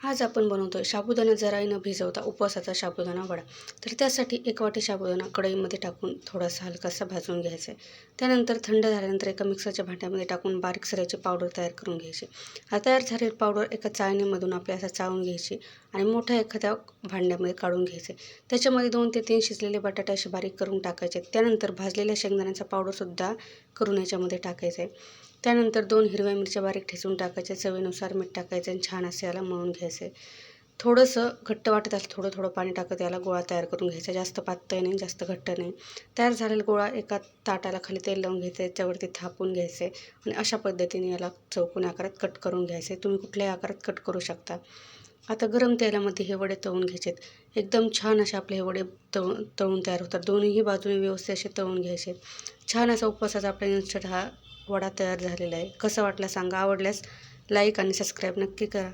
आज आपण बनवतोय साबुदाणा जराही न भिजवता उपवासाचा साबुदाणा वडा. तर त्यासाठी 1 वाटी साबुदाणा कढईमध्ये टाकून थोडासा हलकासा भाजून घ्यायचा आहे. त्यानंतर थंड झाल्यानंतर एका मिक्सरच्या भांड्यामध्ये टाकून बारीक सरायची पावडर तयार करून घ्यायची. हा तयार झालेली पावडर एका चाळणीमधून आपल्याला असं चाळून घ्यायची आणि मोठ्या एखाद्या भांड्यामध्ये काढून घ्यायचे. त्याच्यामध्ये 2 ते 3 शिजलेले बटाटे असे बारीक करून टाकायचे. त्यानंतर भाजलेल्या शेंगदाण्याचा पावडरसुद्धा करून याच्यामध्ये टाकायचं आहे. त्यानंतर 2 हिरव्या मिरच्या बारीक ठेचून टाकायच्या, चवीनुसार मीठ टाकायचं आणि छान असे याला मळून घ्यायचं आहे. थोडंसं घट्ट वाटत असलं थोडं थोडं पाणी टाकत याला गोळा तयार करून घ्यायचा. जास्त पातळ नाही, जास्त घट्ट नाही. तयार झालेला गोळा एका ताटाला खाली तेल लावून घ्यायचं, त्याच्यावरती थापून घ्यायचं आणि अशा पद्धतीने याला चौकोनी आकारात कट करून घ्यायचं. तुम्ही कुठल्याही आकारात कट करू शकता. आता गरम तेलामध्ये हे वडे तळून घ्यायचे. एकदम छान असे आपले हे वडे तळून तयार होतात. दोन्हीही बाजूने व्यवस्थित असे तळून घ्यायचे. छान असा उपवासाचा आपला इन्स्टंट हा वडा तयार झालेला आहे. कसा वाटला सांगा. आवडल्यास लाईक आणि सबस्क्राईब नक्की करा.